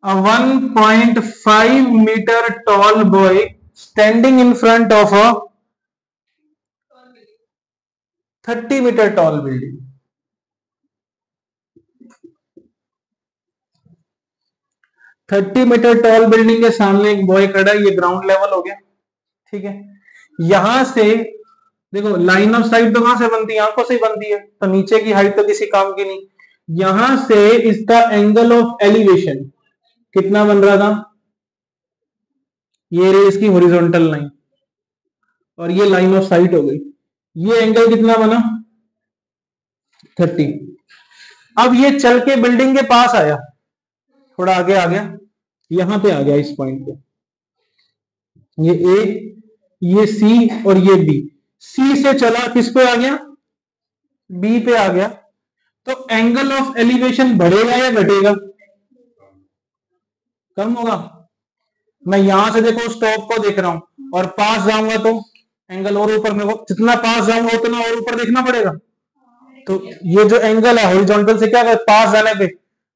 A 1.5 meter tall boy standing in front of a 30 meter tall building. 30 metre tall building के सामने एक boy खड़ा है, ये ग्राउंड लेवल हो गया, ठीक है। यहां से देखो लाइन ऑफ साइट तो कहां से बनती है, आंखों से ही बनती है, तो नीचे की हाइट तो किसी काम की नहीं। यहां से इसका एंगल ऑफ एलिवेशन कितना बन रहा था, ये रही इसकी हॉरिजॉन्टल लाइन और ये लाइन ऑफ साइट हो गई, ये एंगल कितना बना 30। अब ये चल के बिल्डिंग के पास आया, थोड़ा आगे आ गया, यहां पे आ गया इस पॉइंट पे, ये ए, ये सी और ये बी। सी से चला किस पे आ गया, बी पे आ गया, तो एंगल ऑफ एलिवेशन बढ़ेगा या घटेगा, कम होगा। मैं यहां से देखो स्टॉप को देख रहा हूं और पास जाऊंगा तो एंगल और ऊपर, मेरे को जितना पास जाऊंगा उतना और ऊपर देखना पड़ेगा। तो ये जो एंगल है हॉरिजॉन्टल से क्या पास जाने पे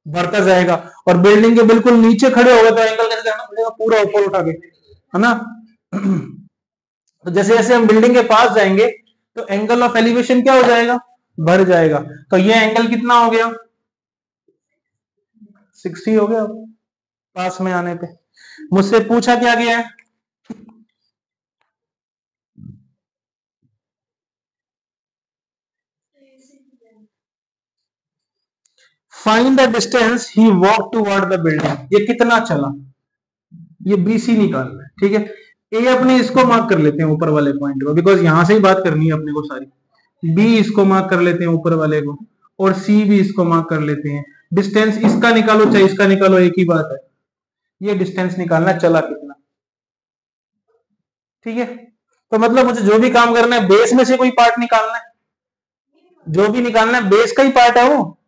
बढ़ता जाएगा, और बिल्डिंग के बिल्कुल नीचे खड़े हो गए तो एंगल कैसे जाना पड़ेगा, पूरा ऊपर उठा के, है ना। तो जैसे जैसे हम बिल्डिंग के पास जाएंगे तो एंगल ऑफ एलिवेशन क्या हो जाएगा, बढ़ जाएगा। तो ये एंगल कितना हो गया 60 हो गया पास में आने पे। मुझसे पूछा क्या गया है, find the distance he walk toward the building, ये कितना चला, ये बीसी निकालना है, ठीक है। ए अपने इसको मार्क कर लेते हैं ऊपर वाले पॉइंट को, बिकॉज यहां से ही बात करनी है अपने को सारी। बी इसको मार्क कर लेते हैं ऊपर वाले को, और सी भी इसको मार्क कर लेते हैं। डिस्टेंस इसका निकालो चाहे इसका निकालो, एक ही बात है, ये डिस्टेंस निकालना चला कितना, ठीक है। तो मतलब मुझे जो भी काम करना है बेस में से कोई पार्ट निकालना है, जो भी निकालना है बेस का ही पार्ट है वो।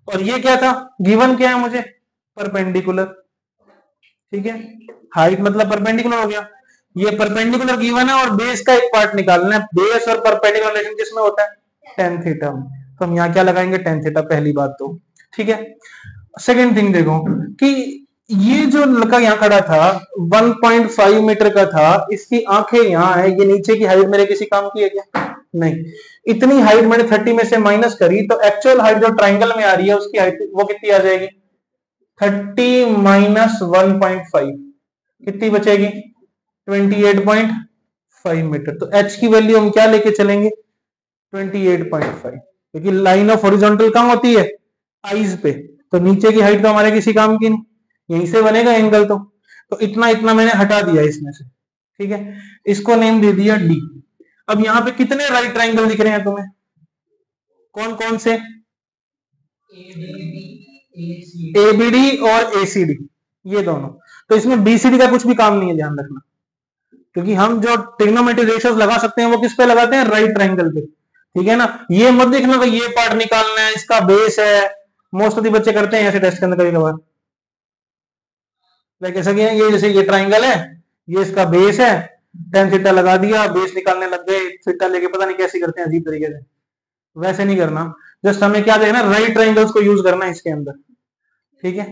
और ये क्या था, गिवन क्या है मुझे, परपेंडिकुलर, ठीक है। हाइट मतलब परपेंडिकुलर हो गया, ये परपेंडिकुलर गिवन है और बेस का एक पार्ट निकालना है। बेस और परपेंडिकुलर रिलेशन किसमें होता है, टेन थीटा में। तो हम यहाँ क्या लगाएंगे, टेन थीटा, पहली बात तो, ठीक है। सेकेंड थिंग देखो कि ये जो लड़का यहाँ खड़ा था 1.5 मीटर का था, इसकी आंखें यहाँ है, ये नीचे की हाइट मेरे किसी काम की है क्या, नहीं। इतनी हाइट मैंने 30 में से माइनस करी, तो एक्चुअल हाइट जो ट्राइंगल में आ रही है उसकी हाइट वो कितनी आ जाएगी, 30 माइनस 1.5 कितनी बचेगी, 28.5 मीटर। तो एच की वैल्यू हम क्या लेके चलेंगे, 28.5, क्योंकि लाइन ऑफ हॉरिजॉन्टल कहां होती है, आईज पे, तो नीचे की हाइट तो हमारे किसी काम की नहीं, यहीं से बनेगा एंगल। तो इतना इतना मैंने हटा दिया इसमें से, ठीक है। इसको नेम दे दिया डी। अब यहां पे कितने राइट ट्राइंगल दिख रहे हैं तुम्हें, कौन कौन से, एबीडी और एसीडी, ये दोनों। तो इसमें बीसीडी का कुछ भी काम नहीं है, ध्यान रखना, क्योंकि हम जो ट्रिग्नोमेट्री रेशियोज लगा सकते हैं वो किस पे लगाते हैं, राइट ट्राइंगल पे, ठीक है ना। ये मत देखना कि ये पार्ट निकालना है, इसका बेस है, मोस्ट ऑफ द बच्चे करते हैं ऐसे टेस्ट के अंदर कभी कभार, लाइक ऐसा किया, ये जैसे ये ट्राइंगल है, ये इसका बेस है, टेन थीटा लगा दिया, बेस निकालने लग गए, थीटा लेके पता नहीं कैसे करते हैं अजीब तरीके से, वैसे नहीं करना। जस्ट हमें क्या देखना, राइट ट्राइंगल्स को यूज करना है इसके अंदर, ठीक है।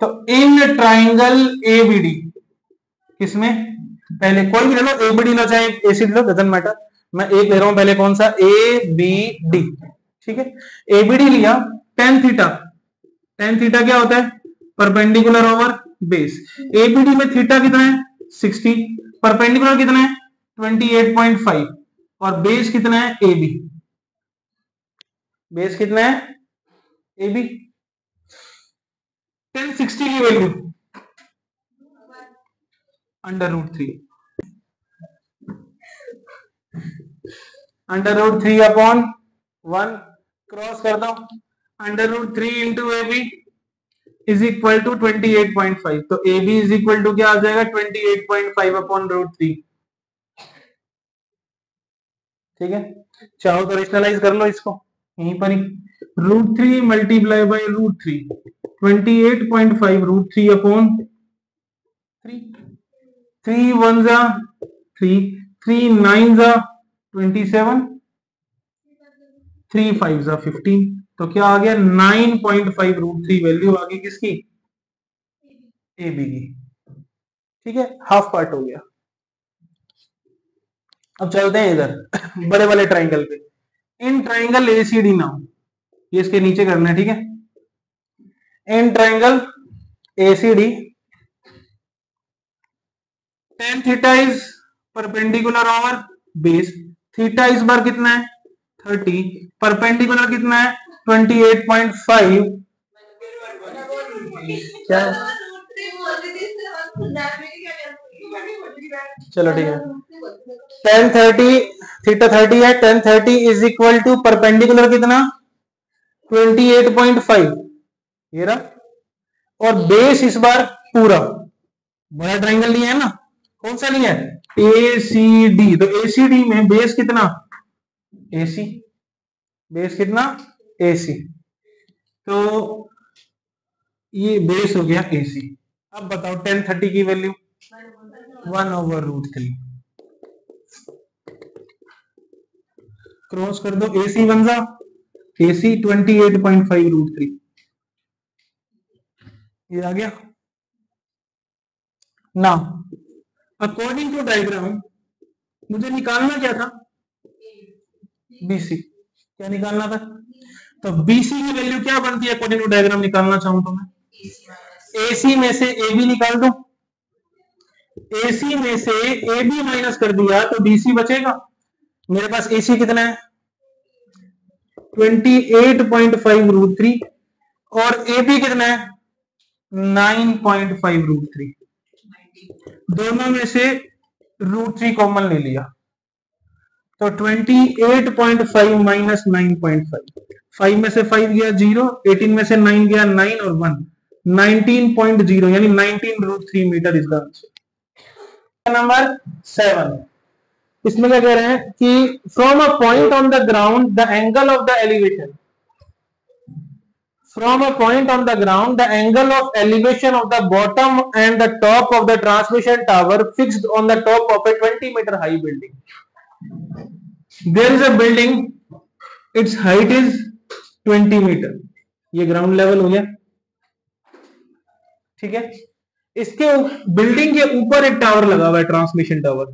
तो इन ट्राइंगल एबीडी, किसमें, पहले कोई भी ले लो, एबीडी लो चाहे एसीडी लो, डजंट मैटर, मैं एक ले रहा हूं पहले, कौन सा, ए बी डी, ठीक है। एबीडी लिया, टेन थीटा, टेन थीटा क्या होता है, परपेंडिकुलर ओवर बेस। एबीडी में थीटा कितना है 60, परपेंडिकुलर कितना है 28.5, और बेस कितना है एबी, बेस कितना है एबी, 1060 की वैल्यू √3, √3 अपॉन 1, क्रॉस कर दो, √3 into A B is equal to 28.5। तो A B is equal to क्या आ जाएगा, 28.5 अपॉन √3, ठीक है। चाहो तो रेशनलाइज कर लो इसको यहीं पर ही, √3 मल्टीप्लाई बाई √3, 28.5 √3 अपॉन 3, 3 1 जा 3, 3 9 जा 27, 3 5 जा 15, तो क्या आ गया 9.5 √3 वैल्यू आ गई किसकी, ए बी की। ठीक है, हाफ पार्ट हो गया। अब चलते हैं इधर बड़े वाले ट्राइंगल पे। इन ट्राइंगल एसीडी नाउ, ये इसके नीचे करना है। ठीक है, in triangle ACD tan theta is perpendicular over base. Theta इस बार कितना है 30, परपेंडिकुलर कितना है 28.5। क्या, चलो ठीक है, tan 30 थीटा 30 है, tan 30 is equal to perpendicular कितना 28.5, ये रहा। और बेस इस बार पूरा बड़ा ट्राइंगल लिया है ना, कौन सा लिया है ACD। तो ACD में बेस कितना AC, बेस कितना AC, तो ये बेस हो गया AC। अब बताओ tan 30 की वैल्यू 1/√3, क्रॉस कर दो, AC बन जा AC 28.5√3, ये आ गया ना। अकॉर्डिंग टू डायग्राम मुझे निकालना क्या था BC, क्या निकालना था, तो BC की वैल्यू क्या बनती है अकॉर्डिंग टू डायग्राम निकालना चाहूं तो मैं AC में से AB निकाल दूं, AC में से AB माइनस कर दिया तो BC बचेगा। मेरे पास AC कितना है 28.5√3 और AB कितना है 9.5√3, दोनों में से √3 कॉमन ले लिया तो 28.5 माइनस 9.5, 5 में से 5 गया 0, 18 में से 9 गया 9 और 1 19.0, यानी 19√3 मीटर इसका आंसर। नंबर 7, इसमें क्या कह रहे हैं कि from a point on the ground the angle of the elevation, from a point on the ground the angle of elevation of the bottom and the top of the transmission tower fixed on the top of a 20-meter high building. There is a building, its height is 20 meter, ये ground level हो गया। ठीक है, इसके building के ऊपर एक tower लगा हुआ है, ट्रांसमिशन टावर।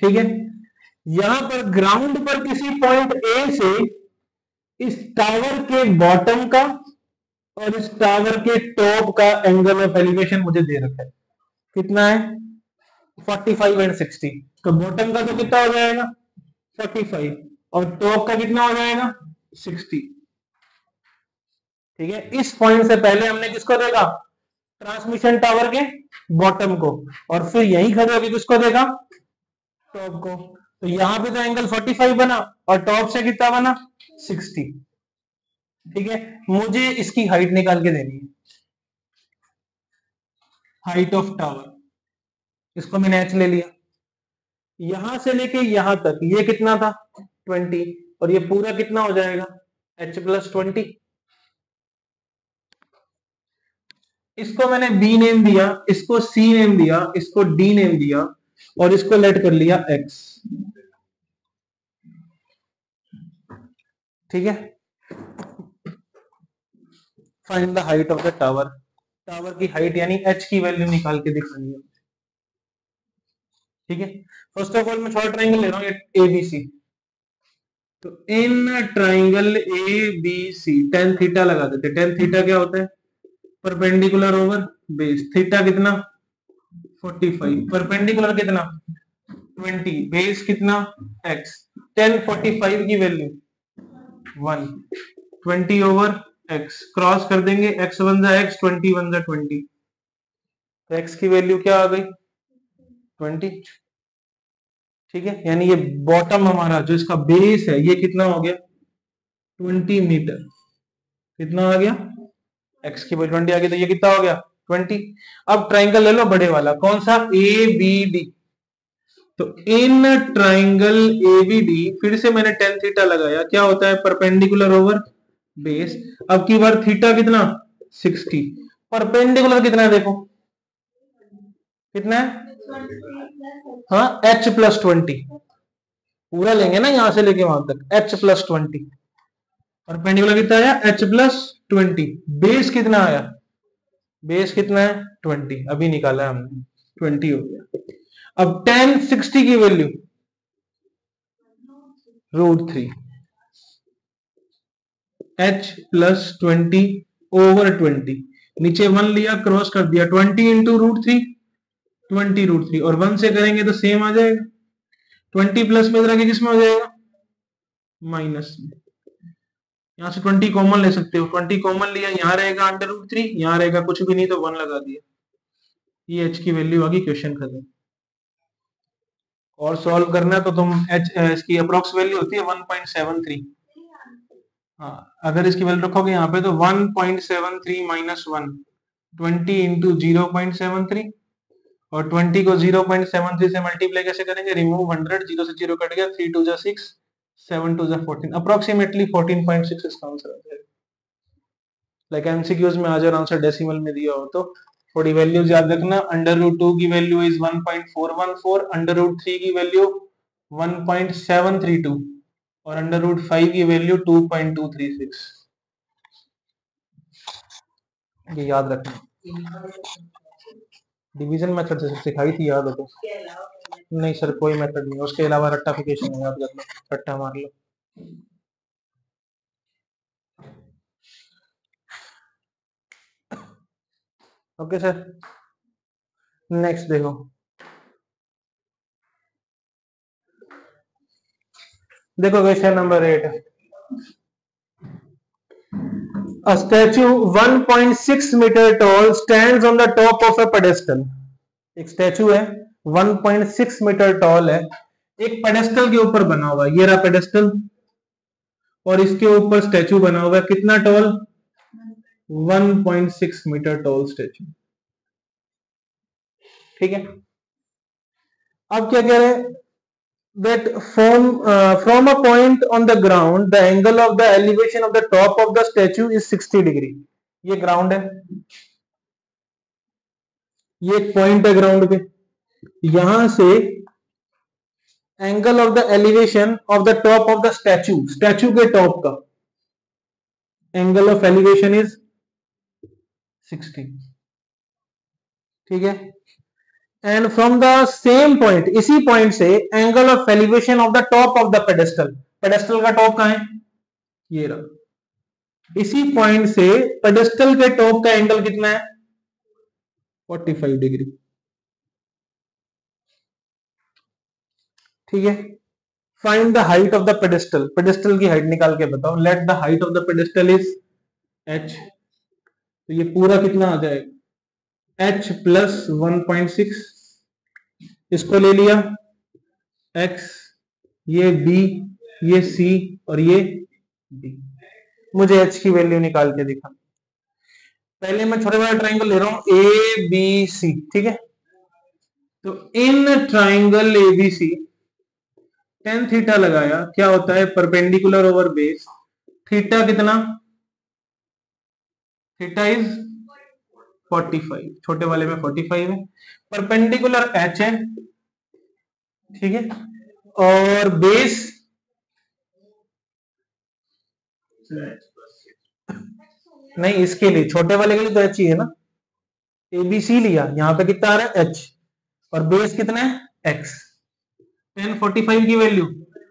ठीक है, यहां पर ग्राउंड पर किसी पॉइंट A से इस टावर के बॉटम का और इस टावर के टॉप का एंगल ऑफ एलिवेशन मुझे दे रखा है, कितना है 45 एंड 60। तो बॉटम का तो कितना हो जाएगा 45 और टॉप का कितना हो जाएगा 60। ठीक है, इस पॉइंट से पहले हमने किसको देखा ट्रांसमिशन टावर के बॉटम को, और फिर यही खड़े होकर किसको देखा टॉप को। तो यहां पे तो एंगल 45 बना और टॉप से कितना बना 60। ठीक है, मुझे इसकी हाइट निकाल के देनी है, हाइट ऑफ टावर, इसको मैंने h ले लिया, यहां से लेके यहां तक ये कितना था 20 और ये पूरा कितना हो जाएगा h + 20। इसको मैंने B नेम दिया, इसको C नेम दिया, इसको D नेम दिया और इसको लेट कर लिया x। ठीक है, find the height of the tower, tower की हाइट यानी h की वैल्यू निकाल के दिखानी है। ठीक है, फर्स्ट ऑफ ऑल मैं छोटा ट्राइंगल ले रहा हूं ABC, तो in triangle ABC tan theta लगा देते। tan थीटा क्या होता है परपेंडिकुलर ओवर बेस, थीटा कितना 45, परपेंडिकुलर कितना 20, बेस कितना x, tan 45 की वैल्यू 1, 20 ओवर x, क्रॉस कर देंगे x बन जा x, 20 बन जा 20, तो x की वैल्यू क्या आ गई 20। ठीक है, यानी ये बॉटम हमारा जो इसका बेस है ये कितना हो गया 20 मीटर, कितना आ गया x की वैल्यू 20 आ गई, तो ये कितना हो गया 20। अब ट्राइंगल ले लो बड़े वाला, कौन सा ABD, तो इन ट्राइंगल ABD फिर से मैंने tan थीटा लगाया, क्या होता है परपेंडिकुलर ओवर बेस। अब की बार थीटा कितना 60, परपेंडिकुलर कितना है देखो कितना है हाँ h + 20, पूरा लेंगे ना यहां से लेके वहां तक h + 20, परपेंडिकुलर कितना आया h + 20, बेस कितना आया बेस कितना है 20, अभी निकाला है हमने, 20 हो गया। अब tan 60 की वैल्यू √3 h प्लस 20 ओवर 20, नीचे 1 लिया क्रॉस कर दिया, 20 इंटू √3, 20 √3, और 1 से करेंगे तो सेम आ जाएगा, 20 प्लस में इधर आगे किसमें हो जाएगा माइनस में, यहां से 20 कॉमन ले सकते हो, 20 कॉमन लिया, यहां रहेगा √3, यहां रहेगा कुछ भी नहीं तो 1 लगा दिया, ये h की वैल्यू आ गई, क्वेश्चन खत्म। और सॉल्व करना है तो तुम इसकी अप्रोक्स वैल्यू होती है 1.73, हाँ अगर इसकी वैल्यू रखोगे यहाँ पे तो 1.73 माइनस 1, 20 इंटू 0.73, और 20 को 0.73 से मल्टीप्लाई कैसे करेंगे, रिमूव 100, 0 से 0 कट गया, 3 2 जा 6, 7 2 जा 14, अप्रोक्सीमेटली 14.6 इसका आंसर आ जाएगा। लाइक एमसीक्यूज में आ जाए आंसर डेसिमल में दिया हो तो थोड़ी वैल्यूज याद रखना, √2 की वैल्यू इज 1.414, √3 की वैल्यू 1.732, और √5 की वैल्यू 2.236, ये याद रखना। डिवीजन मेथड से सिखाई थी, याद हो तो? नहीं सर कोई मेथड नहीं, उसके अलावा रट्टाफिकेशन है, याद कर लो, रट्टा मार लो। ओके सर, नेक्स्ट देखो, देखो question number 8, a statue 1.6 meter tall stands on the top of a pedestal, एक स्टैचू है 1.6 मीटर टॉल है, एक पेडेस्टल के ऊपर बना हुआ है, ये रहा पेडेस्टल, और इसके ऊपर स्टैचू बना हुआ है, कितना टॉल 1.6 मीटर टॉल स्टैचू, ठीक है। अब क्या कह रहे हैं, that from a point on the ground the angle of the elevation of the top of the statue is 60 degree, ये ग्राउंड है, ये एक पॉइंट है ग्राउंड पे, यहां से angle of the elevation of the top of the statue, statue के top का एंगल ऑफ एलिवेशन इज 60, ठीक है। And from the same point, इसी पॉइंट से angle of elevation of the top of the pedestal, pedestal का top कहां है, ये रहा, इसी पॉइंट से पेडेस्टल के टॉप का एंगल कितना है 45 डिग्री, ठीक है। Find the height of the pedestal, pedestal की हाइट निकाल के बताओ, let the height of the pedestal is h, तो ये पूरा कितना आ जाएगा h प्लस 1.6, इसको ले लिया x, ये b, ये c, और ये d, मुझे h की वैल्यू निकाल के दिखा। पहले मैं छोटे वाला ट्राइंगल ले रहा हूं ए बी सी, ठीक है, तो in triangle ABC tan theta लगाया, क्या होता है परपेंडिकुलर ओवर बेस, थीटा कितना, थीटा इज 45, छोटे वाले में 45 है, परपेंडिकुलर h है, ठीक है, और बेस नहीं, इसके लिए छोटे वाले के लिए तो h ही है ना, एबीसी लिया, यहां पे कितना आ रहा है h, और बेस कितना है x, tan 45 की value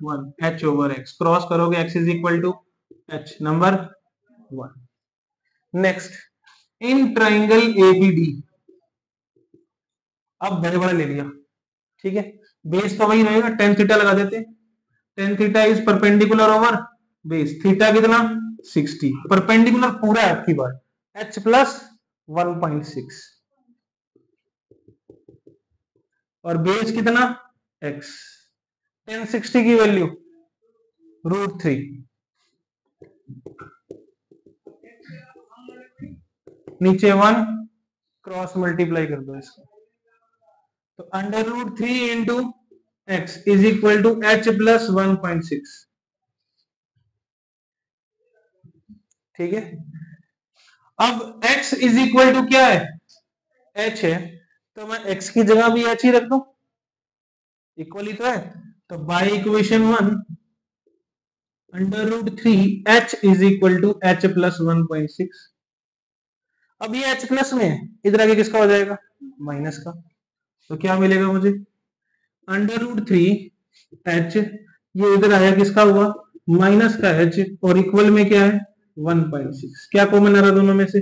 1, h over x, cross करोगे x is equal to h, number 1। Next, in triangle ABD, अब बड़े बड़ा ले लिया, ठीक है, बेस तो वही रहेगा, tan थीटा लगा देते, tan theta is perpendicular over base, theta कितना 60, परपेंडिकुलर पूरा है आपकी बात, h प्लस 1.6, और बेस कितना x, tan 60 की वैल्यू √3, नीचे 1, क्रॉस मल्टीप्लाई कर दो इसको, तो √3 into x is equal to h plus 1.6, ठीक है। अब x इज इक्वल टू क्या है h है, तो मैं x की जगह भी h ही रख दूं, इक्वल ही तो है, तो by equation 1 √3 h is equal to h plus 1.6, अब ये h प्लस में है, इधर आगे किसका हो जाएगा, माइनस का। तो क्या मिलेगा मुझे, √3 h, ये इधर आया किसका हुआ, माइनस का h, और इक्वल में क्या है 1.6। क्या कॉमन आ रहा है दोनों में से,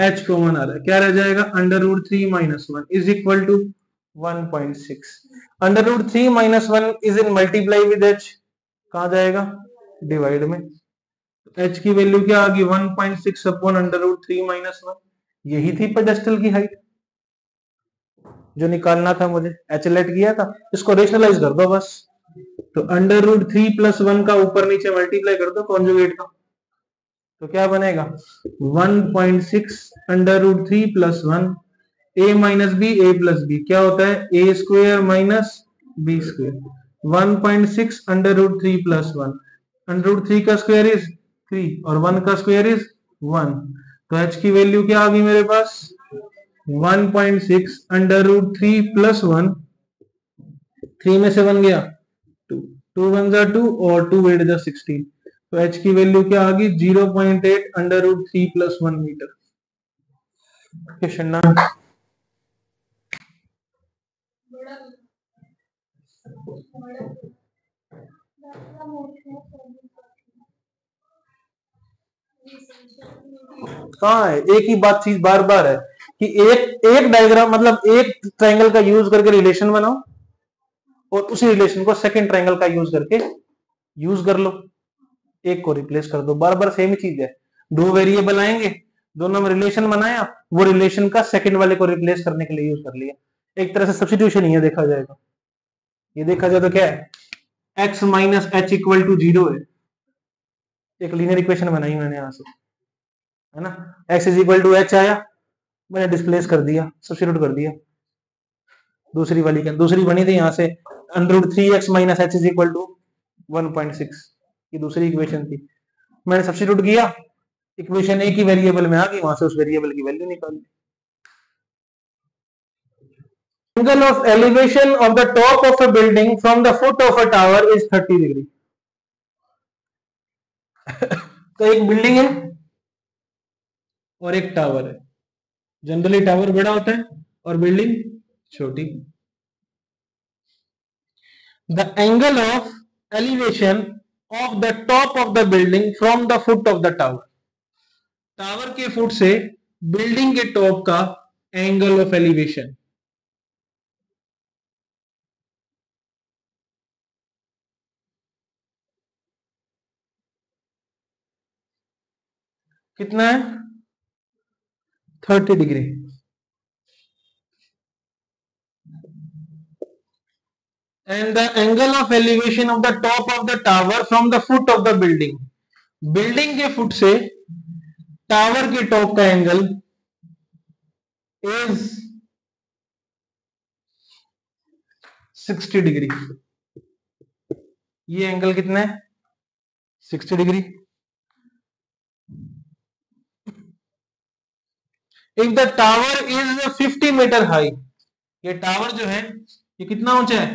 h कॉमन आ रहा है, क्या रह जाएगा, √3 - 1 is equal to 1.6। √3 - 1 is in multiply with h, कहा जाएगा, डिवाइड में। h की वैल्यू क्या आ गई, 1.6 अपॉन √3 - 1। यही थी पेडेस्टल की हाइट जो निकालना था मुझे, h लेट किया था, इसको रेशनलाइज कर दो बस। तो √3 + 1 का ऊपर नीचे मल्टीप्लाई कर दो कॉन्जुगेट का, तो क्या बनेगा 1.6 √3 + 1, a - b a + b क्या होता है, a² - b²। 1.6 √3 + 1, √3 का स्क्वायर इज 3 और 1 का स्क्वायर इज 1। तो h की वैल्यू क्या आ गई मेरे पास, 1.6 √3 + 1, 3 में से 1 गया 2, 2 1 जा 2 और 2 8 जा 16। तो h की वैल्यू क्या आ गई, 0.8 √3 + 1 मीटर। क्वेश्चन ना, कहाँ है, एक ही बात चीज बार बार है कि एक एक डायग्राम मतलब एक ट्रायंगल का यूज करके रिलेशन बनाओ और उसी रिलेशन को सेकंड ट्रायंगल का यूज करके यूज कर लो, एक को रिप्लेस कर दो, बार बार सेम ही चीज है। दो वेरिएबल आएंगे, दोनों में रिलेशन बनाया, वो रिलेशन का सेकंड वाले को रिप्लेस करने के लिए यूज कर लिया। एक तरह से सब्स्टिट्यूशन ही है देखा जाएगा। ये देखा जाए तो क्या है, x - h = 0 है, एक लीनियर इक्वेशन बनाई मैंने यहां से, है ना। x = h आया, मैंने डिस्प्लेस कर दिया, सब्स्टिट्यूट कर दिया। दूसरी वाली क्या, दूसरी बनी थी यहां से √3x - h = 1.6, ये दूसरी इक्वेशन थी, मैंने सब्स्टिट्यूट किया, इक्वेशन एक ही वेरिएबल में आ गई, वहां से उस वेरिएबल की वैल्यू निकाल ली। Angle of elevation of the top of a building from the foot of a tower is 30 degree. तो एक बिल्डिंग है और एक टावर है, जनरली टावर बड़ा होता है और बिल्डिंग छोटी। The angle of elevation of the top of the building from the foot of the tower, tower के फुट से बिल्डिंग के टॉप का एंगल ऑफ एलिवेशन कितना है, 30 degree. And the angle of elevation of the top of the tower from the foot of the building, building के foot से tower के top का एंगल इज 60 डिग्री। ये एंगल कितना है, 60 degree. If the tower is 50 metre high, ये tower जो है ये कितना ऊंचा है,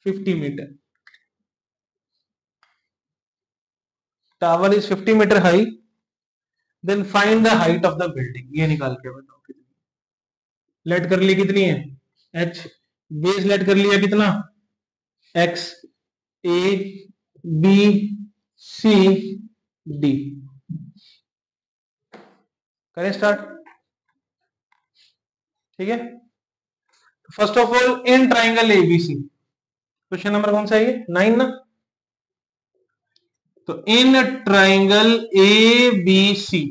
50 metre. Tower is 50 metre high, then find the height of the building, ये निकाल के बताओ कितनी। लेट कर ली कितनी है, h, बेस लेट कर लिया कितना, x, a b c d। करें स्टार्ट, ठीक है। First of all in triangle ABC, question number कौन सा है ये, 9 ना। तो इन ट्राइंगल एबीसी,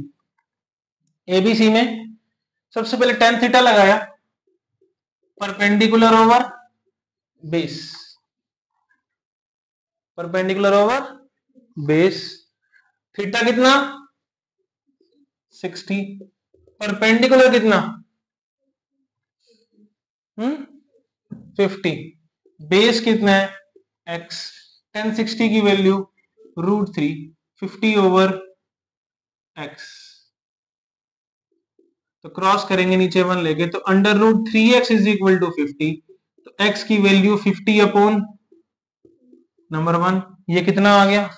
एबीसी में सबसे पहले tan थीटा लगाया, perpendicular over base, perpendicular over base, theta कितना 60, परपेंडिकुलर कितना 50, बेस कितना है x, tan 60 की वैल्यू √3, 50 ओवर x, तो क्रॉस करेंगे नीचे 1 लेके, तो √3x = 50, तो x की वैल्यू 50 अपॉन नंबर 1, ये कितना आ गया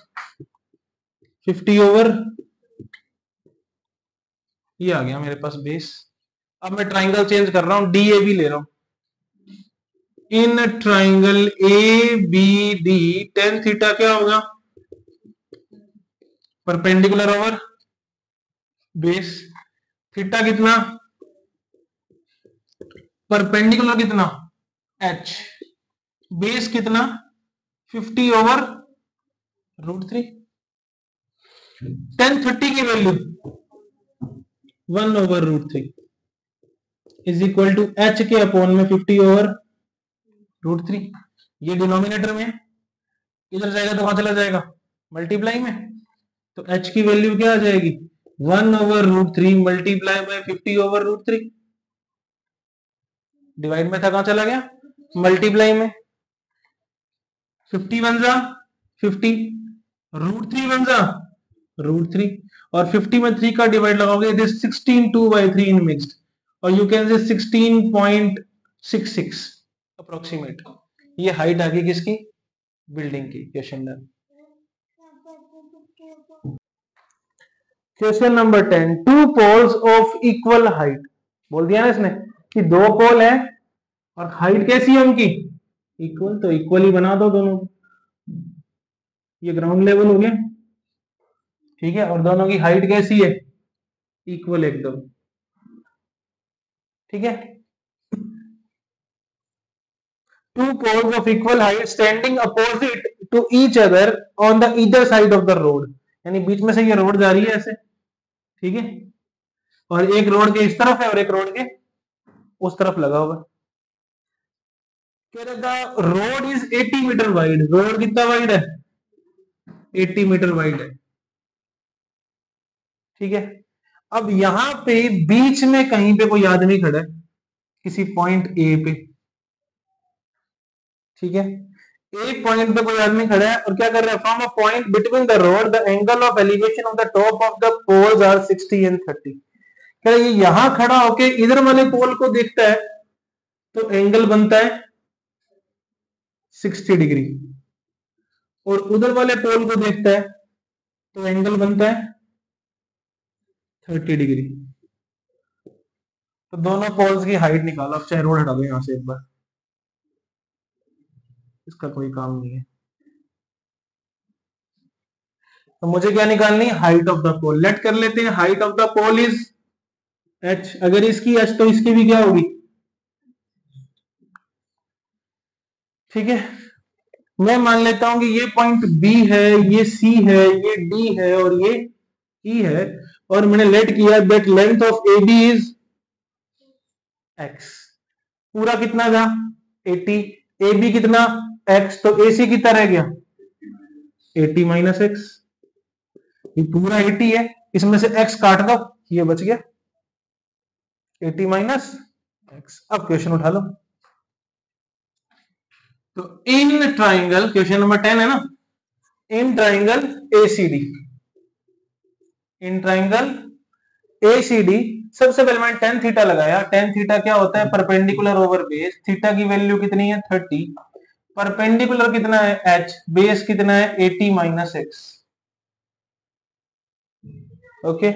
50 ओवर, ये आ गया मेरे पास बेस। अब मैं ट्राइंगल चेंज कर रहा हूं, डी ए बी ले रहा हूं। In triangle A B D tan theta क्या होगा, परपेंडिकुलर ओवर बेस। थीटा कितना, परपेंडिकुलर कितना एच, बेस कितना 50 ओवर √3। 1030 की value 1 over √3 is equal to H के अपॉन में 50 ओवर √3। ये डिनोमिनेटर में, इधर जाएगा तो वहां चला जाएगा मल्टीप्लाई में, तो एच की वैल्यू क्या आ जाएगी 1 over √3 multiply by 50 over √3। Divide में था, कहां चला गया मल्टीप्लाई में। 50 वन जा 50, √3 वन जा √3, और 50 में 3 का डिवाइड लगाओगे, it is 16 2 by 3 in mixed, और यू कैन से 16.66 अप्रोक्सीमेट। ये हाइट आ गई किसकी, बिल्डिंग की। Question done. Question number 10, two poles of equal height. बोल दिया ना इसने कि दो पोल है और हाइट कैसी है उनकी इक्वल, तो इक्वल ही बना दो दोनों। ये ग्राउंड लेवल हो गया, ठीक है, और दोनों की हाइट कैसी है इक्वल एकदम, ठीक है। Two poles of equal height standing opposite to each other on the either side of the road, यानी बीच में से ये रोड जा रही है ऐसे, ठीक है, और एक रोड के इस तरफ है और एक रोड के उस तरफ लगा हुआ है। Road is 80 metre wide, road कितना वाइड है 80 मीटर वाइड है, ठीक है। अब यहां पे बीच में कहीं पे कोई आदमी खड़ा है किसी पॉइंट ए पे, ठीक है, एक पॉइंट पे कोई आदमी खड़ा है और क्या कर रहा है, from a point between the road the angle of elevation of the top of the poles are 60 and 30। क्या ये यहां खड़ा होके इधर वाले पोल को देखता है तो एंगल बनता है 60 डिग्री, और उधर वाले पोल को देखता है तो एंगल बनता है 30 डिग्री। तो दोनों पोल्स की हाइट निकालो। अब चाहे रोड हटा दो यहां से एक बार, इसका कोई काम नहीं है। तो मुझे क्या निकालनी है, height of the pole. Let कर लेते हैं, height of the pole is h, अगर इसकी h तो इसकी भी क्या होगी, ठीक है। मैं मान लेता हूं कि ये पॉइंट B है, ये C है, ये D है और ये E है, और मैंने लेट किया that length of AB is x। पूरा कितना था 80, AB कितना x, तो AC कितना रह गया 80 माइनस एक्स। ये पूरा 80 है, इसमें से x काट दो, ये बच गया 80 माइनस एक्स। अब क्वेश्चन उठा लो। तो इन ट्राइंगल, क्वेश्चन नंबर 10 है ना, in triangle ACD, in triangle ACD, सबसे पहले मैंने टेन थीटा लगाया। टेन थीटा क्या होता है, परपेंडिकुलर ओवर बेस। थीटा की वैल्यू कितनी है 30, परपेंडिकुलर कितना है h, बेस कितना है 80 माइनस एक्स, ओके।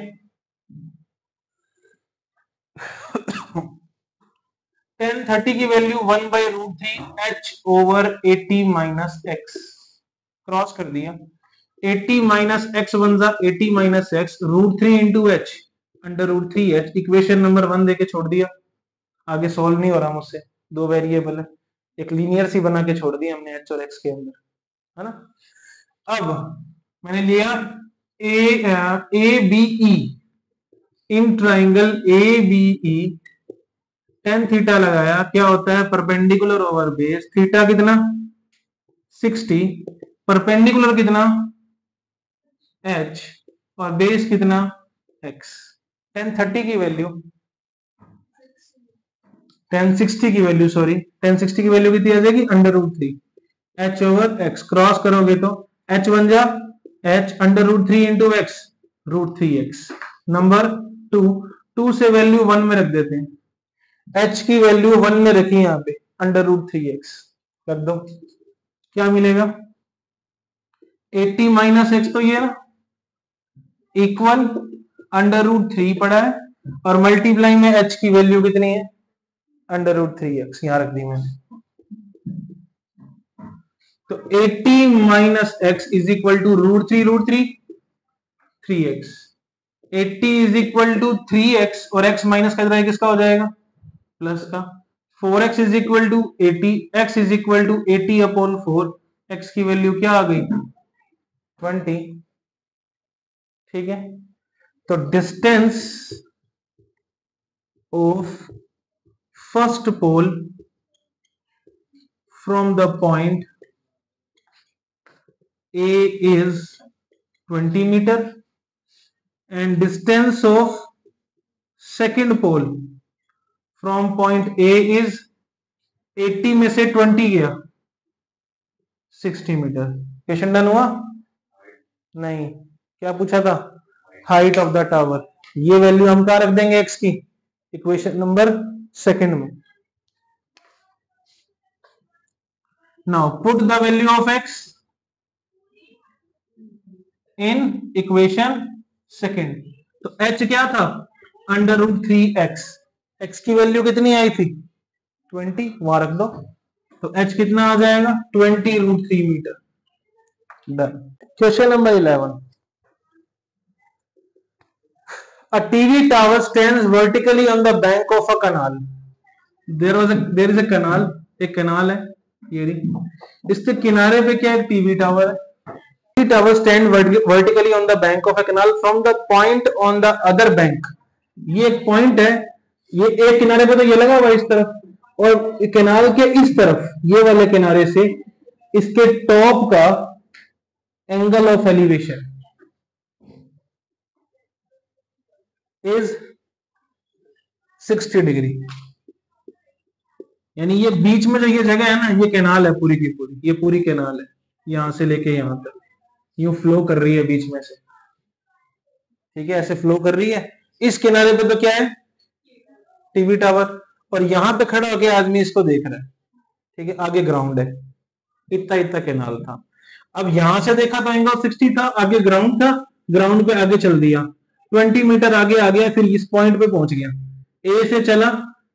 टेन 30 की value 1 by √3 h over 80 minus x, cross कर दिया। 80 माइनस एक्स वन जा 80 minus x, √3 into H under √3h। Equation number 1 देके छोड़ दिया, आगे सोल्व नहीं हो रहा मुझसे, दो वेरिएबल है, एक लीनियर सी बना के छोड़ दी हमने h और x के अंदर, है ना। अब मैंने लिया A B E, in triangle A B E tan theta लगाया, क्या होता है परपेंडिकुलर ओवर बेस। थीटा कितना 60, परपेंडिकुलर कितना h, और बेस कितना x। 1030 की वैल्यू 1060 की वैल्यू, सॉरी 1060 की वैल्यू कितनी आ जाएगी √3 h ओवर x, क्रॉस करोगे तो h बन जा h √3 into x √3x। Number 2, 2 से वैल्यू 1 में रख देते हैं, h की वैल्यू 1 में रखी यहां पे √3x, कर दो क्या मिलेगा 80 माइनस एक्स, तो ये ना इक्वल √3 पड़ा है और मल्टीप्लाई में h की वैल्यू कितनी है, √3x, यहां रख दी मैंने। तो 80 minus x is equal to √3 3x। 80 is equal to 3x और x माइनस का है किसका हो जाएगा, प्लस का। 4x is equal to 80, x is equal to 80 upon 4, x की वैल्यू क्या आ गई, 20। ठीक है, तो distance of first pole from the point A is 20 meter and distance of second pole from point A is 80 में से 20 गया 60 मीटर। क्वेश्चन डन हुआ? नहीं, क्या पूछा था, हाइट ऑफ द टावर। ये वैल्यू हम कहां रख देंगे x की, इक्वेशन नंबर सेकंड में। Now put the value of x in equation second. तो h क्या था, √3x, x की वैल्यू कितनी आई थी, 20, वहां रख दो। तो h कितना आ जाएगा, 20√3 metre. Done. Question number 11, a TV tower stands vertically on the bank of a canal. there is a canal, एक कैनाल है ये, इसके किनारे पे क्या है, टीवी टावर है। Tower stand vertically on the bank of a canal from the point on the other bank। ये एक पॉइंट है, ये एक किनारे पे तो ये लगा हुआ इस तरफ, और कैनाल के इस तरफ ये वाले किनारे से इसके टॉप का angle of elevation is 60 degree. यानी ये बीच में जो ये जगह है ना, ये कैनाल है पूरी की पूरी, ये पूरी कैनाल है, यहां से लेके यहां तक यूं फ्लो कर रही है बीच में से। ठीक है, ऐसे फ्लो कर रही है। इस किनारे पे तो क्या है, टीवी टावर, और यहां पे खड़ा होकर आदमी इसको देख रहा है। ठीक है, आगे ग्राउंड है, इतना इतना कैनाल था। अब यहां से देखा तो एंगल 60 था, आगे ग्राउंड था, ग्राउंड पे आगे चल दिया, 20 मीटर आगे आ गया, फिर इस पॉइंट पे पहुंच गया। ए से चला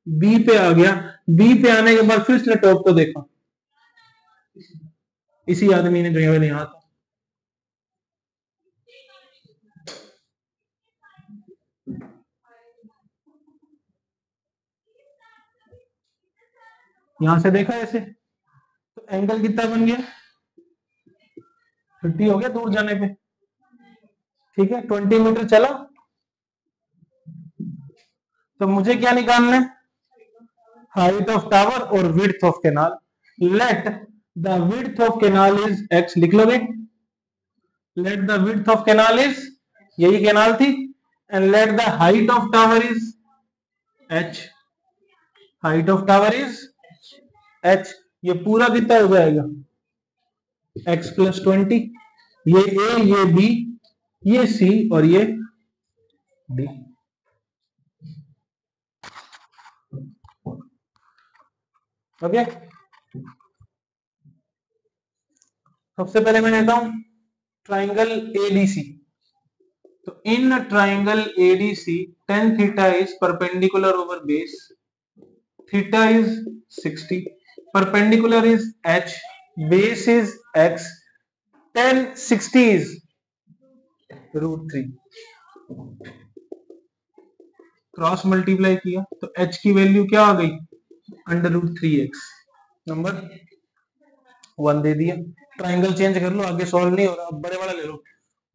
बी पे आ गया, बी पे आने के बाद फिर इसने टॉप को देखा, इसी आदमी ने जो यहां था। यहां से देखा ऐसे, तो एंगल कितना बन गया, 50 हो गया दूर जाने पे। ठीक है, 20 मीटर चला, तो मुझे क्या निकालना है, हाइट ऑफ टावर और width of canal. Let the width of canal is x, लिख लोगे, let the width of canal is, यही कैनाल थी, and let the height of tower is h, height of tower is h। ये पूरा कितना हो जाएगा, x + 20, ये a, ये b, ये c और ये d। ओके, सबसे पहले मैं लेता हूं ट्राइंगल एडीसी। तो in triangle ADC tan theta is perpendicular over base, theta is 60, perpendicular is h, base is x, tan 60 is √3। Cross multiply किया तो h की वैल्यू क्या आ गई, √3x। नंबर 1 दे दिया। ट्राइंगल चेंज कर लो, आगे सॉल्व नहीं हो रहा, अब बड़े वाला ले लो,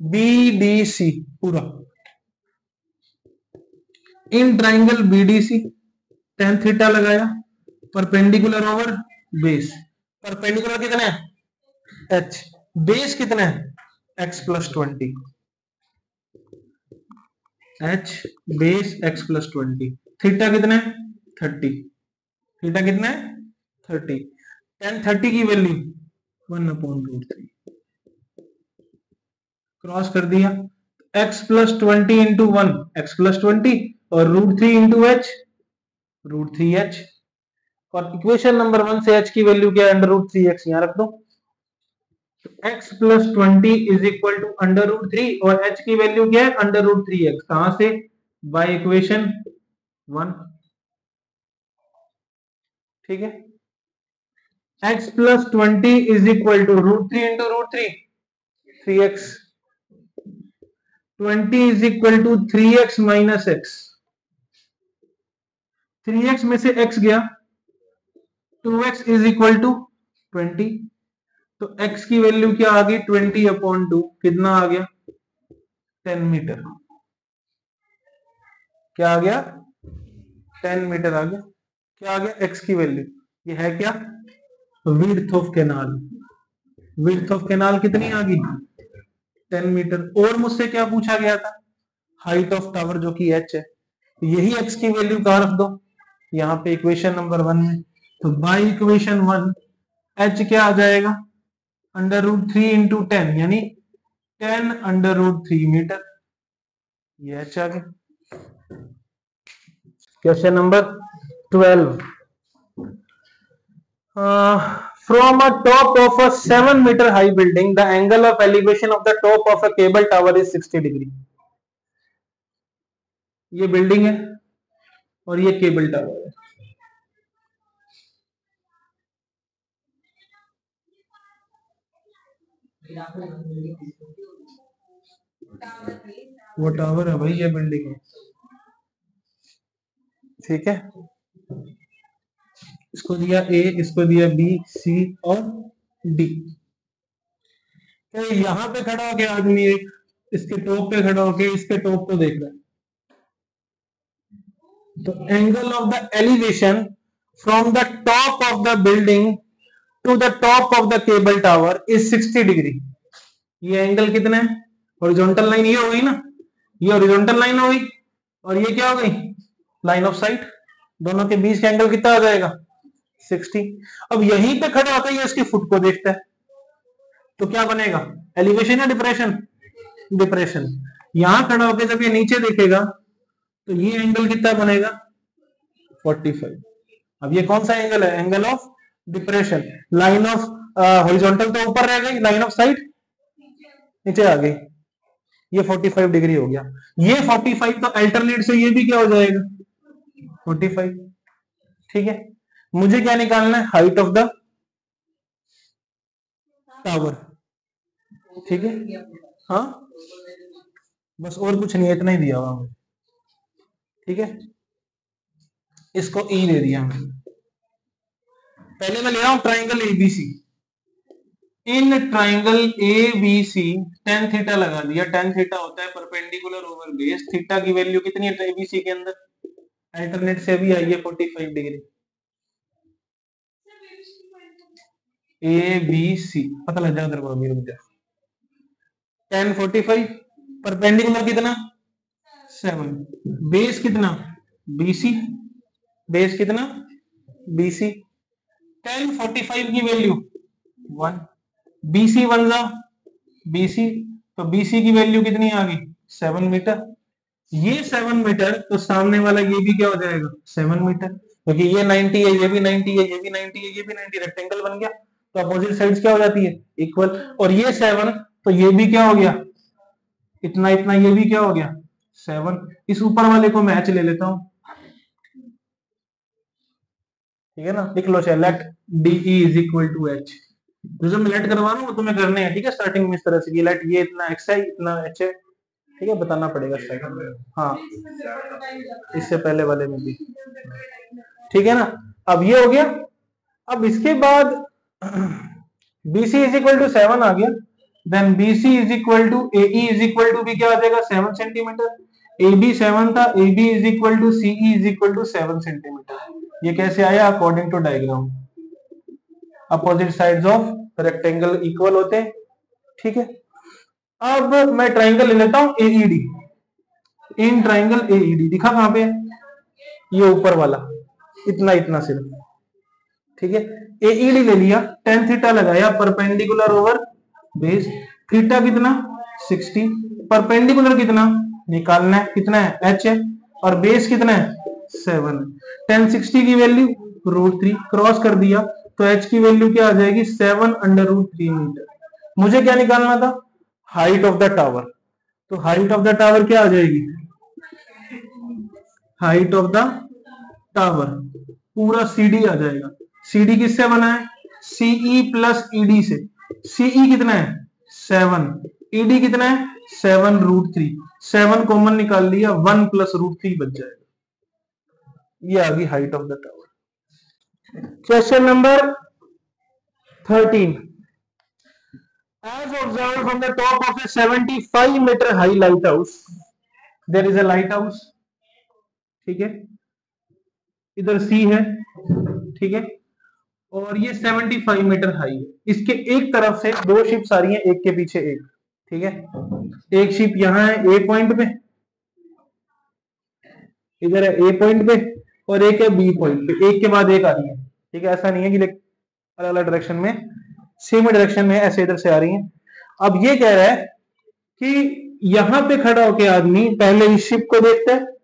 BDC पूरा। In triangle BDC tan theta लगाया, परपेंडिकुलर ओवर बेस, परपेंडिकुलर कितना है h, बेस कितना है x + 20, h base x + 20, theta कितना है 30, थीटा कितना है 30, tan 30 की वैल्यू 1/√3। क्रॉस कर दिया, x + 20 × 1 x + 20 और √3 × h √3h। और इक्वेशन नंबर 1 से h की वैल्यू क्या है, √3x, यहां रख दो। x + 20 = √3 और h की वैल्यू क्या है, √3x। कहां से, बाय इक्वेशन 1। ठीक है, x plus 20 is equal to √3 into √3 3x। 20 is equal to 3x minus x. 3x में से x गया, 2x इज इक्वल टू 20। तो x की वैल्यू क्या आ गई, 20/2। कितना आ गया, 10 मीटर। क्या आ गया, 10 मीटर आ गया। क्या आ गया, x की वैल्यू। ये है क्या, width of canal. Width of canal कितनी आ गई, 10 मीटर। और मुझसे क्या पूछा गया था, हाइट ऑफ टावर जो कि h है। यही x की वैल्यू कहां रख दो, यहाँ पे इक्वेशन नंबर 1 में। तो बाय इक्वेशन 1 h क्या आ जाएगा, √3 इंटू 10 यानी 10√3 मीटर। ये h आ गया। Question number 12। From a top of a 7-meter high building, the angle of elevation of the top of a cable tower is 60 degree. ये building है और ये केबल टावर है। वो टावर है भाई, ये बिल्डिंग है। ठीक है, इसको दिया ए, इसको दिया बी, सी और डी। तो यहां पे खड़ा हो गया आदमी, एक इसके टॉप पे खड़ा होके इसके टॉप को देख रहा है। तो angle of the elevation from the top of the building to the top of the cable tower is 60 degree. ये एंगल कितना है, हॉरिजॉन्टल लाइन ये हो गई ना, ये हॉरिजॉन्टल लाइन हो गई और ये क्या हो गई, लाइन ऑफ साइट। दोनों के बीच का एंगल कितना आ जाएगा, 60। अब यहीं पे खड़ा होकर ये इसकी फुट को देखता है, तो क्या बनेगा, एलिवेशन या डिप्रेशन, डिप्रेशन। यहां खड़ा होकर जब ये नीचे देखेगा तो ये एंगल कितना बनेगा, 45। अब ये कौन सा एंगल है, angle of depression. Line of horizontal तो ऊपर रह गई, लाइन ऑफ साइट नीचे आ गई। ये 45 डिग्री हो गया। ये 45 तो अल्टरनेट से ये भी क्या हो जाएगा, 45। ठीक है, मुझे क्या निकालना है, हाइट ऑफ द टावर। ठीक है, हाँ बस और कुछ नहीं है, इतना ही दिया हुआ मुझे। ठीक है, इसको ई दे दिया मैंने। पहले मैं ले रहा हूं triangle ABC. In triangle ABC tan theta लगा दिया। tan थीटा होता है परपेंडिकुलर ओवर बेस। थीटा की वैल्यू कितनी है एबीसी के अंदर, अल्टरनेट से भी आई है 45 डिग्री। ए बी सी पता लग जाएगा तेरे को, अभी रुक जा। tan 45, परपेंडिकुलर कितना 7, बेस कितना बीसी, बेस कितना बीसी। tan 45 की वैल्यू 1, बीसी 1 जा बीसी, तो बीसी की वैल्यू कितनी आ गई 7 मीटर। ये 7 मीटर तो सामने वाला ये भी क्या हो जाएगा 7 मीटर, क्योंकि ये 90 है, ये भी 90 है, ये भी 90 है, ये भी 90, रेक्टेंगल बन गया। तो अपोजिट साइड्स क्या हो जाती है, इक्वल। और ये 7 तो ये भी क्या हो गया, इतना इतना, ये भी क्या हो गया 7। इस ऊपर वाले को मैं h ले लेता हूं। ठीक है ना, लिख लो चाहे, let DE is equal to h। जो मैं लेट करवा रहा हूं वो तुम्हें करने हैं। ठीक है, स्टार्टिंग में इस तरह से, ये लेट ये इतना x है, इतना h है। ठीक है, बताना पड़ेगा स्टार्टिंग में। हाँ, इससे पहले वाले में भी। ठीक है ना, अब ये हो गया। अब इसके बाद BC इज इक्वल टू 7 आ गया। Then BC is equal to AE is equal to भी क्या आ जाएगा 7 सेंटीमीटर। AB 7 था, AB is equal to CE is equal to 7 centimetre. ये कैसे आया, according to diagram. Opposite sides of rectangle equal होते हैं। ठीक है, अब मैं ट्राइंगल ले लेता हूं AED। इन ट्राइंगल AED दिखा कहां पे, ये ऊपर वाला, इतना इतना सिर्फ। ठीक है, AED ले लिया, tan थीटा लगाया, परपेंडिकुलर ओवर बेस। थीटा कितना 60, परपेंडिकुलर कितना निकालना है, कितना है h है, और बेस कितना है 7। tan 60 की वैल्यू √3 क्रॉस कर दिया, तो h की वैल्यू क्या आ जाएगी 7/√3 मीटर। मुझे क्या निकालना था, हाइट ऑफ द टावर। तो हाइट ऑफ द टावर क्या आ जाएगी हाइट ऑफ द टावर, पूरा सीडी आ जाएगा। सीडी किससे बना है? सीई प्लस ईडी से। सीई कितना है? 7। ईडी कितना है? 7√3। 7 कॉमन निकाल लिया, 1 प्लस √3 बच जाएगा। ये आ गई height of the tower. Question number 13। As observed from the top of a 75-meter high lighthouse, there is a lighthouse, ठीक है, इधर सी है, ठीक है, और ये 75 मीटर हाई है। इसके एक तरफ से दो शिप्स आ रही हैं, एक के पीछे एक, ठीक है। एक शिप यहां है ए पॉइंट पे, इधर है ए पॉइंट पे, और एक है बी पॉइंट पे, एक के बाद एक आ रही है, ठीक है। ऐसा नहीं है कि अलग अलग डायरेक्शन में, सेम डायरेक्शन में ऐसे इधर से आ रही है। अब ये कह रहा है कि यहां पे खड़ा होकर आदमी पहले इस शिप को देखता है,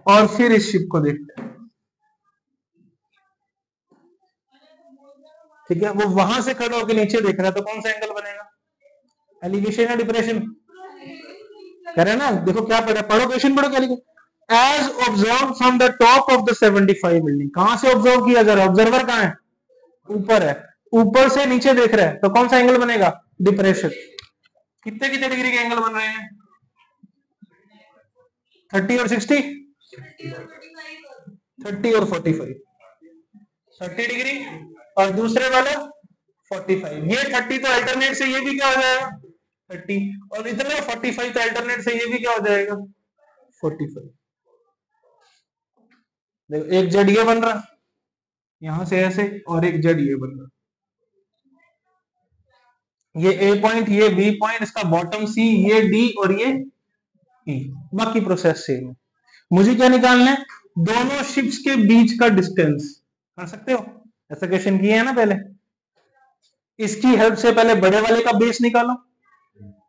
और फिर इस शिप को देखता है, ठीक है। वो वहां से खड़ा होकर नीचे देख रहा है, तो कौन सा एंगल बनेगा? एलिवेशन या डिप्रेशन? कह रहे हैं ना, देखो क्या पढ़ा, पढ़ो क्वेश्चन, पढ़ो क्या लिखा। As observe from the top of the 75 building. कहां से ऑब्जर्व किया जा रहा है? ऑब्जर्वर कहां है? ऊपर है। ऊपर से नीचे देख रहा है, तो कौन सा एंगल बनेगा? डिप्रेशन। कितने कितने डिग्री के एंगल बन रहे हैं? 30 और 60, 30 और 45, 30 डिग्री, और दूसरे वाला 45। ये 30 तो अल्टरनेट से ये भी क्या हो जाएगा? 30, और इतना 45 तो अल्टरनेट से ये भी क्या हो जाएगा? 45। देखो एक जेड ये बन रहा, यहां से ऐसे, और एक जेड ये बन रहा, ये ए पॉइंट, ये बी पॉइंट, इसका बॉटम सी, ये डी, और ये ई। बाकी प्रोसेस सेम है। मुझे क्या निकालना है? दोनों शिप्स के बीच का डिस्टेंस। कर सकते हो, ऐसा क्वेश्चन किया है ना पहले। इसकी हेल्प से पहले बड़े वाले का बेस निकालो,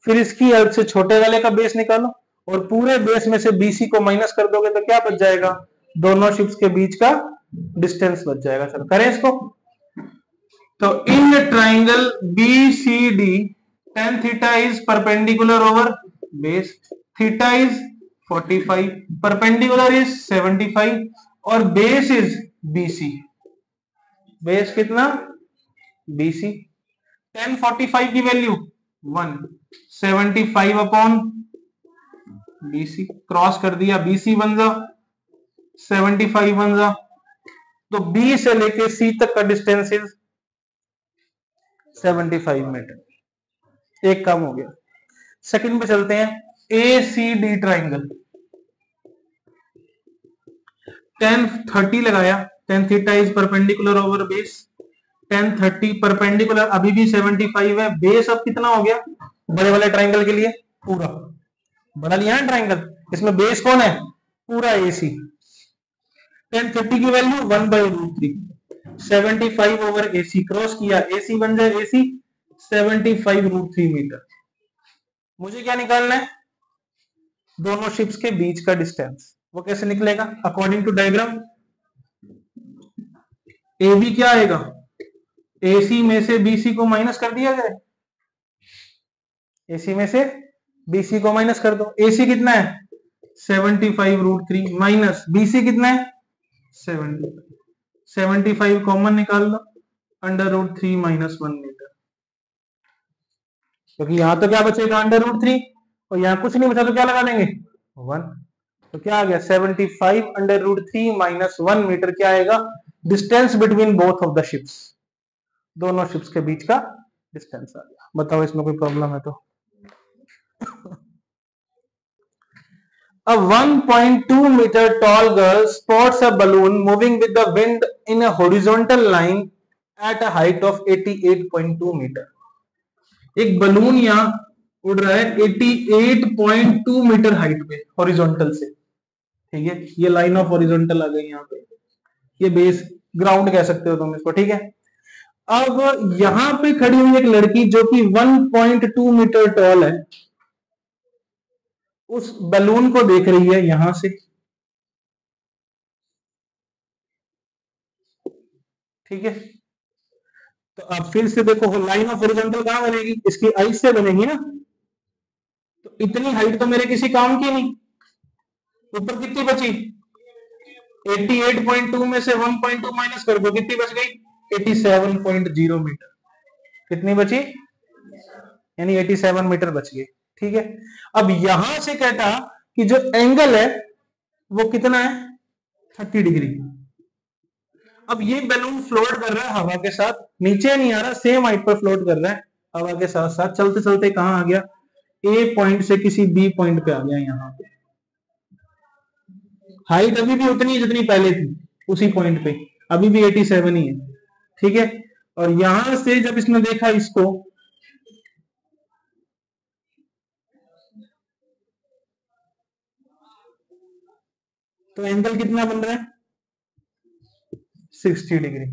फिर इसकी हेल्प से छोटे वाले का बेस निकालो, और पूरे बेस में से बीसी को माइनस कर दोगे तो क्या बच जाएगा? दोनों शिप्स के बीच का डिस्टेंस बच जाएगा। चलो करें इसको। तो in triangle B C D, tan theta is perpendicular over base, theta is 45, perpendicular is 75, और बेस इज बीसी। बेस कितना? बीसी। tan 45 की वैल्यू 1, 75 अपॉन बीसी, क्रॉस कर दिया, बीसी बन जा 75 बन जा, तो बी से लेके सी तक का डिस्टेंस इज 75 मीटर। एक काम हो गया। सेकंड पे चलते हैं। ए सी डी ट्राइंगल, tan 30 लगाया, tan theta is perpendicular over base, tan 30 perpendicular अभी भी 75 है। बेस अब कितना हो गया बड़े वाले ट्राइंगल के लिए? पूरा बना लिया है ट्राइंगल, इसमें बेस कौन है? पूरा एसी। tan 30 की वैल्यू 1/√3, 75 ओवर एसी, क्रॉस किया, एसी बन जाए एसी 75√3 मीटर। मुझे क्या निकालना है? दोनों शिप्स के बीच का डिस्टेंस। वो कैसे निकलेगा? According to diagram, A B क्या आएगा? एसी में से बीसी को माइनस कर दिया जाए, एसी में से बीसी को माइनस कर दो। एसी कितना है? 75√3, माइनस बीसी कितना है? 75। 75 कॉमन निकाल लो, √3 - 1 मीटर, क्योंकि यहां तो क्या बचेगा? √3, और यहां कुछ नहीं बचा तो क्या लगा देंगे? 1। तो क्या आ गया? 75 √3 - 1 मीटर क्या आएगा? Distance between both of the ships. दोनों शिप्स के बीच का डिस्टेंस आ गया। बताओ इसमें कोई प्रॉब्लम है तो? A 1.2 meter tall girl spots a balloon moving with the wind in a horizontal line at a height of 88.2 meter. एक बलून यहां उड़ रहा है 88.2 मीटर हाइट पे हॉरिजॉन्टल से, ठीक है। ये लाइन ऑफ हॉरिजॉन्टल आ गई यहाँ पे, ये बेस ग्राउंड कह सकते हो तुम इसको, ठीक है। अब यहां पे खड़ी हुई एक लड़की जो कि 1.2 मीटर टॉल है, उस बलून को देख रही है यहां से, ठीक है। तो अब फिर से देखो लाइन ऑफ हॉरिजॉन्टल कहां बनेगी, इसकी हाइट से बनेगी ना, तो इतनी हाइट तो मेरे किसी काम की नहीं। ऊपर कितनी बची, 88.2 में से 1.2 माइनस कर दो, कितनी बच गई, 87.0 मीटर। कितनी बची, यानी 87 मीटर बच गई। ठीक है, अब यहां से कहता कि जो एंगल है वो कितना है, 30 डिग्री। अब ये बैलून फ्लोट कर रहा है हवा के साथ, नीचे नहीं आ रहा, सेम हाइट पर फ्लोट कर रहा है हवा के साथ साथ। चलते चलते कहां आ गया, ए पॉइंट से किसी बी पॉइंट पे आ गया। यहां पे हाइट अभी भी उतनी है जितनी पहले थी, उसी पॉइंट पे अभी भी 87 ही है। ठीक है, और यहां से जब इसने देखा इसको, तो एंगल कितना बन रहा है, 60 डिग्री।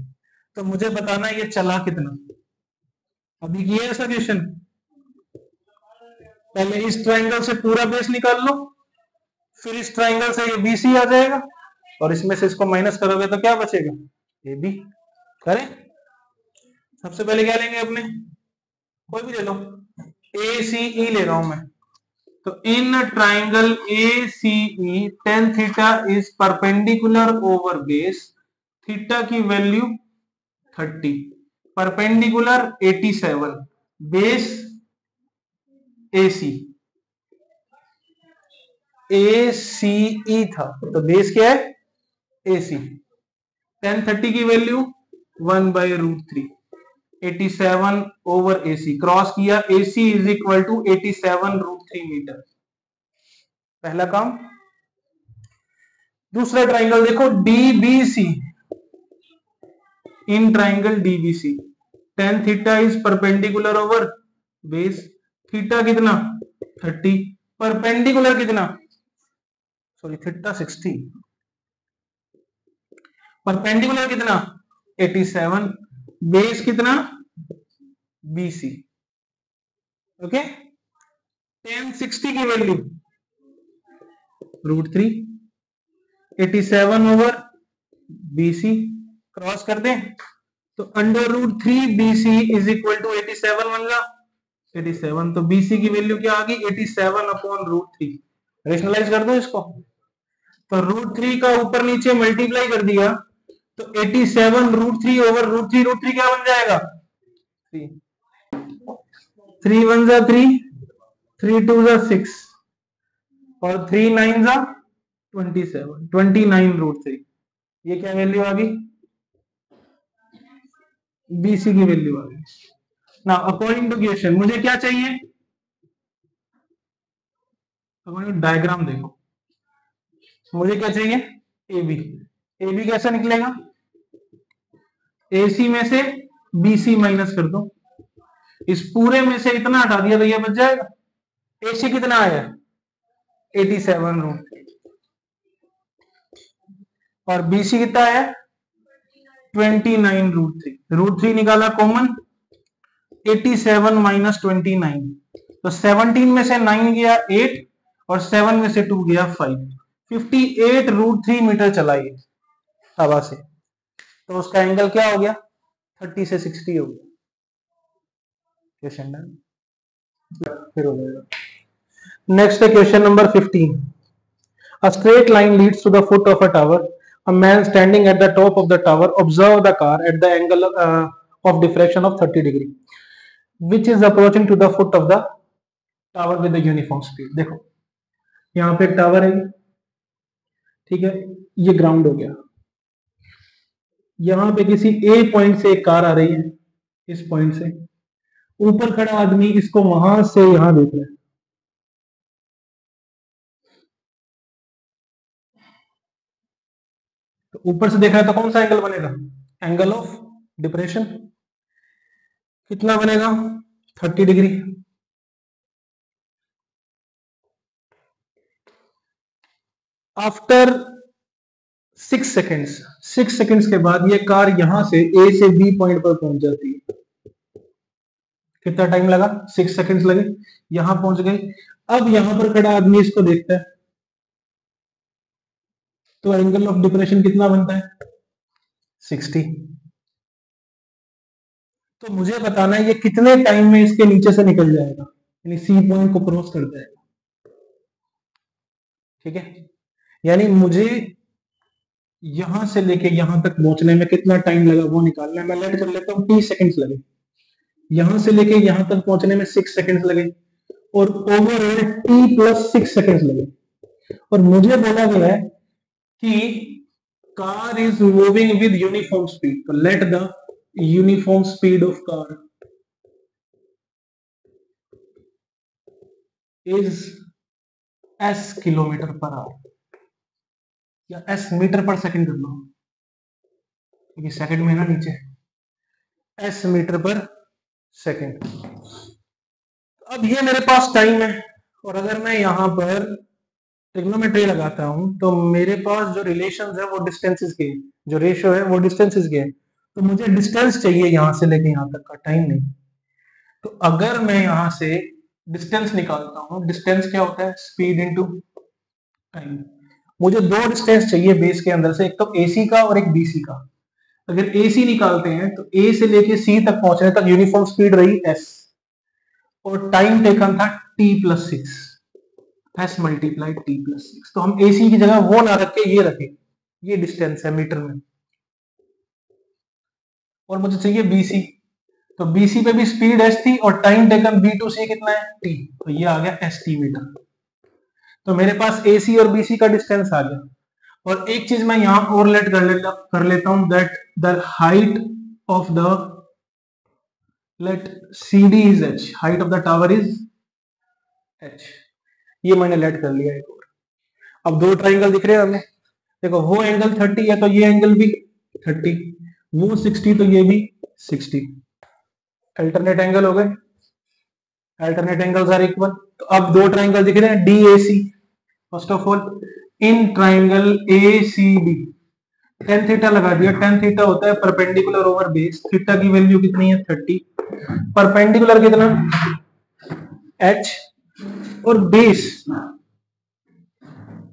तो मुझे बताना ये चला कितना। अभी किया ऐसा क्वेश्चन, पहले इस ट्राइंगल से पूरा बेस निकाल लो, फिर इस ट्राइंगल से ये बीसी आ जाएगा, और इसमें से इसको माइनस करोगे तो क्या बचेगा, ए बी। करें, सबसे पहले क्या लेंगे अपने, कोई भी ले लो, ए सी ई ले रहा हूं मैं। तो in triangle A C E tan theta is perpendicular over base, theta की value 30, perpendicular 87, base A C, A C E था तो बेस क्या है, ए सी। टेन 30 की वैल्यू 1/√3, 87 ओवर ए सी, क्रॉस किया, ए सी इज इक्वल टू 87√3 मीटर। पहला काम। दूसरा ट्राइंगल देखो DBC, in triangle DBC ten theta is perpendicular over base, theta कितना 30, परपेंडिकुलर कितना, सॉरी थीटा 60, परपेंडिकुलर कितना 87, बेस कितना बीसी। ओके, टेन 60 की वैल्यू √3, 87 ओवर बीसी, क्रॉस कर दें तो √3 बीसी इज इक्वल टू 87 बन गया, 87। तो बीसी की वैल्यू क्या आ गई, 87/√3। रेशनलाइज कर दो इसको, तो √3 का ऊपर नीचे मल्टीप्लाई कर दिया तो 87 √3 क्या बन जाएगा, 3 1 जा 3, 3 2 जा 6, और 3 9 जा 27, 29√3। ये क्या वैल्यू आ गई, बीसी की वैल्यू आ गई। ना अकॉर्डिंग टू क्वेश्चन मुझे क्या चाहिए, डायग्राम देखो, मुझे क्या चाहिए, ए बी। ए बी कैसा निकलेगा, ए सी में से बी सी माइनस कर दो, इस पूरे में से इतना हटा दिया तो ये बच जाएगा। ए सी कितना आया, 87 और बी सी कितना आया 29√3, √3 निकाला कॉमन, 87 माइनस 29, तो 17 में से 9 गया 8 और 7 में से 2 गया 5, 58√3 मीटर चलाइए हवा से, तो उसका एंगल क्या हो गया, 30 से 60 हो गया। क्वेश्चन डन, फिर हो जाएगा। नेक्स्ट है question number 15। A straight line leads to the foot of a tower. A man standing at the top of the tower observe the car at the angle of diffraction of 30 degree, which is approaching to the foot of the tower with the uniform speed. देखो यहाँ पे एक tower है, ठीक है, ये ground हो गया, यहाँ पे किसी ए पॉइंट से एक कार आ रही है, इस पॉइंट से, ऊपर खड़ा आदमी इसको वहां से यहां देख रहा है, तो ऊपर से देख रहा है तो कौन सा एंगल बनेगा, एंगल ऑफ डिप्रेशन कितना बनेगा, 30 डिग्री। आफ्टर 6 सेकेंड्स के बाद ये कार यहां से ए से बी पॉइंट पर पहुंच जाती है। कितना टाइम लगा, 6 सेकेंड्स लगे, यहां पहुंच गई। अब यहां पर खड़ा आदमी इसको देखता है, तो एंगल ऑफ डिप्रेशन कितना बनता है, 60। तो मुझे बताना है ये कितने टाइम में इसके नीचे से निकल जाएगा, यानी सी पॉइंट को क्रॉस कर जाएगा। ठीक है, यानी मुझे यहां से लेके यहां तक पहुंचने में कितना टाइम लगा वो निकालना है। मैं लेट कर लेता हूँ 30 सेकंड्स लगे, यहां से लेके यहां तक पहुंचने में 6 सेकंड्स लगे, और ओवरऑल टी प्लस 6 सेकंड्स लगे। और मुझे बोला गया है कि car is moving with uniform speed, तो let the uniform speed of car is s kilometre per hour, या एस मीटर पर सेकंड कर लो, क्योंकि सेकंड में है ना नीचे, एस मीटर पर सेकंड। अब ये मेरे पास टाइम है, और अगर मैं यहां पर ट्रिग्नोमेट्री लगाता हूं तो मेरे पास जो रिलेशंस है वो डिस्टेंसेस के, जो रेशियो है वो डिस्टेंसेस के है। तो मुझे डिस्टेंस चाहिए यहां से लेके यहां तक का, टाइम नहीं। तो अगर मैं यहां से डिस्टेंस निकालता हूं, डिस्टेंस क्या होता है, स्पीड इनटू टाइम। मुझे दो डिस्टेंस चाहिए बेस के अंदर से, एक तो एसी का और एक बीसी का। अगर एसी निकालते हैं तो ए से लेके सी तक पहुंचने तक यूनिफॉर्म स्पीड रही एस, और टाइम टेकन था T plus 6, S multiply t plus 6। तो हम एसी की जगह वो ना रख के ये रखें, ये डिस्टेंस है मीटर में। और मुझे चाहिए बीसी, तो बीसी पे भी स्पीड एस थी और टाइम टेकन बी टू सी कितना है, टी, तो ये आ गया एस टी मीटर। तो मेरे पास एसी और बीसी का डिस्टेंस आ गया। और एक चीज मैं यहां और लेट कर लेता हूं, that the height of the, let C D is h, height of the tower is h. ये मैंने लेट कर लिया एक और। अब दो ट्राइंगल दिख रहे हैं हमें, देखो वो एंगल 30 है तो ये एंगल भी 30, वो 60 तो ये भी 60, अल्टरनेट एंगल हो गए, अल्टरनेट एंगल्स आर इक्वल। तो अब दो ट्राइंगल दिख रहे हैं D A C. First of all in triangle A C D tan theta लगा दिया। टेन थीटा होता है परपेंडिकुलर ओवर बेस, थीटा की वैल्यू कितनी है 30, परपेंडिकुलर कितना h, और बेस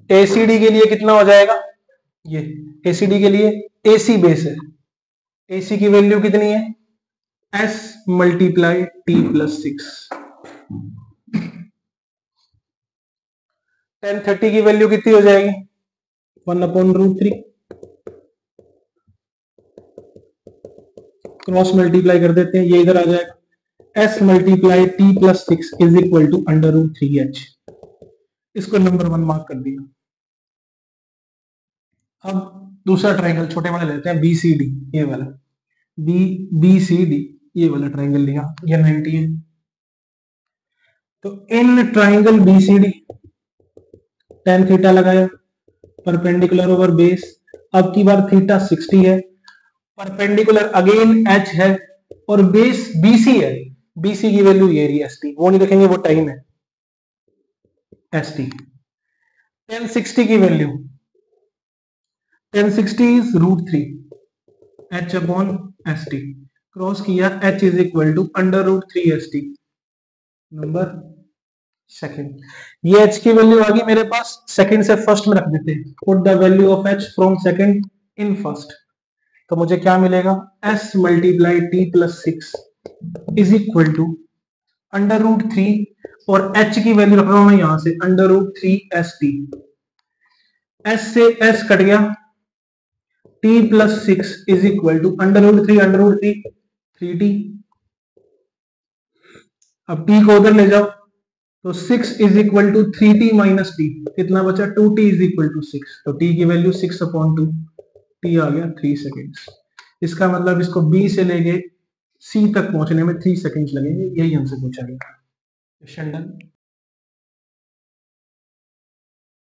एसीडी के लिए कितना हो जाएगा, ये एसीडी के लिए एसी बेस है, एसी की वैल्यू कितनी है s मल्टीप्लाई टी प्लस 6। 1030 की वैल्यू कितनी हो जाएगी 1/√3, क्रॉस मल्टीप्लाई कर देते हैं, ये इधर आ जाएगा s multiply t plus 6 is equal to √3h। इसको नंबर 1 मार्क कर दिया। अब दूसरा ट्राइंगल छोटे वाला लेते हैं बीसीडी, ये वाला बीसीडी, ये वाला ट्राइंगल लिया, ये 90 है। तो in triangle BCD ten theta लगाया, परपेंडिकुलर ओवर बेस, अब की बार थीटा 60 है, परपेंडिकुलर अगेन एच है, और बेस बीसी है, बीसी की वैल्यू ये रही एस टी, वो नहीं देखेंगे वो टाइम है एस टी। 1060 की वैल्यू 1060 is √3 h upon s t, cross किया h is equal to √3 s t, number second. ये h की वैल्यू आ गई मेरे पास, सेकंड से फर्स्ट में रख देते हैं, put the value of h from second in first. तो मुझे क्या मिलेगा s multiply t plus 6 is equal to √3, और h की वैल्यू रख रहा हूं मैं यहां से √3 एस टी, s से s कट गया, t plus 6 is equal to √3 3t। अब t को उधर ले जाओ तो 6 is equal to 3t minus t, कितना बचा 2t इज इक्वल टू 6, तो t की वैल्यू 6/2, t आ गया 3 सेकेंड्स। इसका मतलब इसको b से लेके c तक पहुंचने में 3 सेकेंड्स लगेंगे, यही हमसे पूछा गया। Question done.